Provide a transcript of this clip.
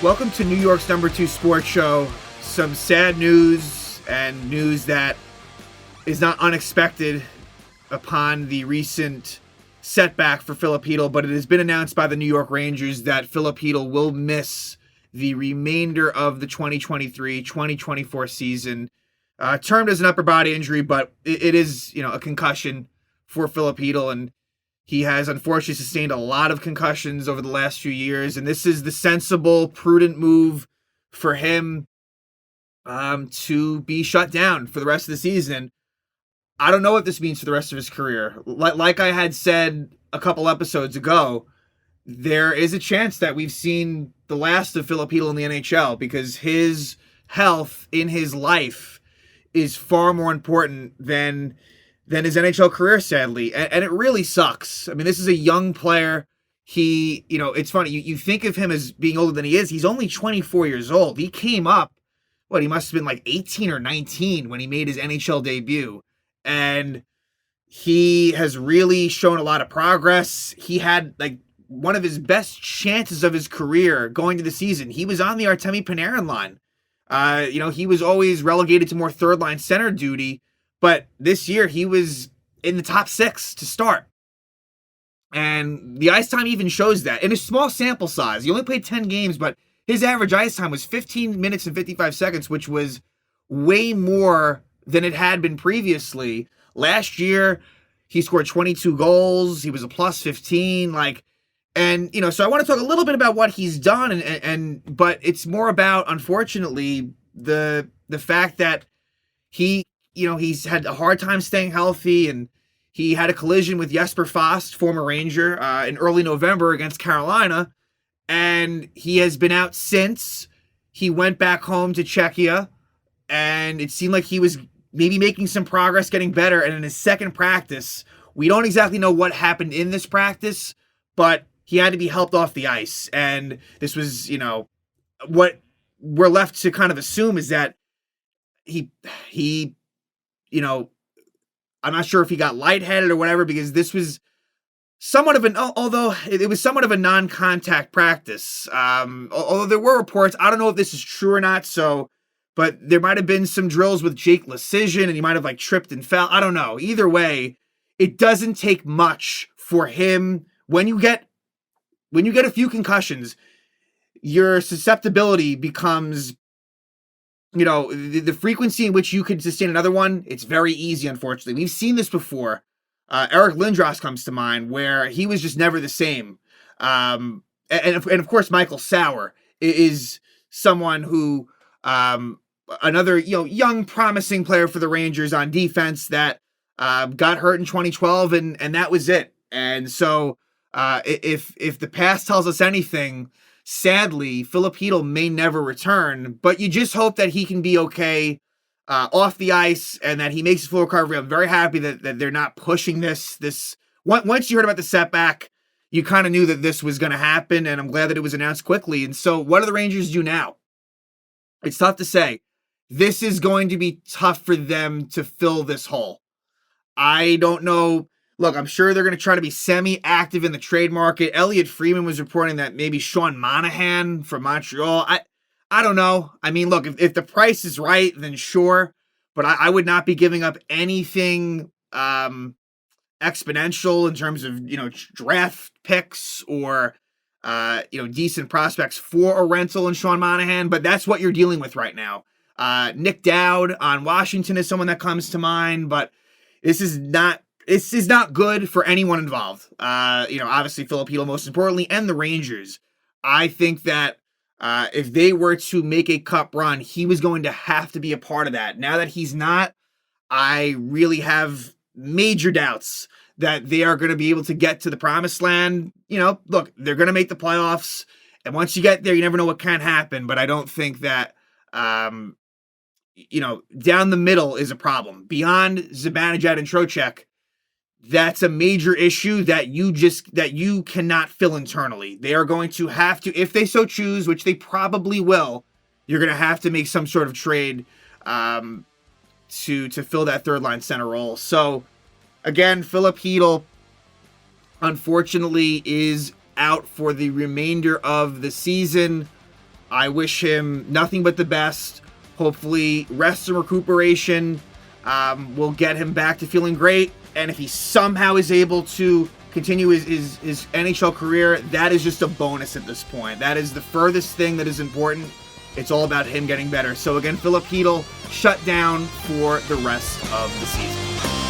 Welcome to New York's #2 sports show. Some sad news and news that is not unexpected upon the recent setback for Filip Chytil, but it has been announced by the New York Rangers that Filip Chytil will miss the remainder of the 2023-2024 season. Termed as an upper body injury, but it is, a concussion for Filip Chytil, and he has unfortunately sustained a lot of concussions over the last few years, and this is the sensible, prudent move for him to be shut down for the rest of the season. I don't know what this means for the rest of his career. Like I had said a couple episodes ago, there is a chance that we've seen the last of Filip Chytil in the NHL because his health in his life is far more important than his NHL career, sadly. And it really sucks. I mean, this is a young player. He, it's funny. You think of him as being older than he is. He's only 24 years old. He came up, he must have been like 18 or 19 when he made his NHL debut. And he has really shown a lot of progress. He had one of his best chances of his career going to the season. He was on the Artemi Panarin line. He was always relegated to more third line center duty. But this year, he was in the top 6 to start. And the ice time even shows that. In a small sample size, he only played 10 games, but his average ice time was 15 minutes and 55 seconds, which was way more than it had been previously. Last year, he scored 22 goals. He was a plus 15. So I want to talk a little bit about what he's done, but it's more about, unfortunately, the fact that he's had a hard time staying healthy, and he had a collision with Jesper Fast, former Ranger, in early November against Carolina, and he has been out since. He went back home to Czechia, and it seemed like he was maybe making some progress, getting better, and in his second practice, we don't exactly know what happened in this practice, but he had to be helped off the ice, and this was, what we're left to kind of assume is that he I'm not sure if he got lightheaded or whatever, because this was somewhat of although it was somewhat of a non-contact practice. Although there were reports, I don't know if this is true or not, but there might have been some drills with Jake Lecision, and he might have tripped and fell. I don't know. Either way, it doesn't take much for him. When you get a few concussions, your susceptibility becomes, the frequency in which you could sustain another one, it's very easy, unfortunately. We've seen this before. Eric Lindros comes to mind, where he was just never the same. And of course, Michael Sauer is someone who, another young, promising player for the Rangers on defense that got hurt in 2012, and that was it. And so if the past tells us anything, sadly, Filip Chytil may never return, but you just hope that he can be okay off the ice and that he makes his full recovery. I'm very happy that they're not pushing this. Once you heard about the setback, you kind of knew that this was going to happen, and I'm glad that it was announced quickly. And so what do the Rangers do now? It's tough to say. This is going to be tough for them to fill this hole. I don't know. Look, I'm sure they're going to try to be semi-active in the trade market. Elliot Friedman was reporting that maybe Sean Monahan from Montreal. I don't know. I mean, look, if the price is right, then sure. But I would not be giving up anything exponential in terms of, draft picks or, decent prospects for a rental in Sean Monahan. But that's what you're dealing with right now. Nick Dowd on Washington is someone that comes to mind, but this is not good for anyone involved. Obviously Filip Chytil most importantly, and the Rangers. I think that if they were to make a cup run, he was going to have to be a part of that. Now that he's not, I really have major doubts that they are going to be able to get to the promised land. Look, they're going to make the playoffs, and once you get there, you never know what can happen. But I don't think that down the middle is a problem. Beyond Zibanejad and Trocheck, that's a major issue that you cannot fill internally. They are going to have to, if they so choose, which they probably will, you're going to have to make some sort of trade to fill that third line center role. So again, Filip Chytil unfortunately is out for the remainder of the season. I wish him nothing but the best. Hopefully, rest and recuperation will get him back to feeling great. And if he somehow is able to continue his NHL career, that is just a bonus at this point. That is the furthest thing that is important. It's all about him getting better. So again, Filip Chytil shut down for the rest of the season.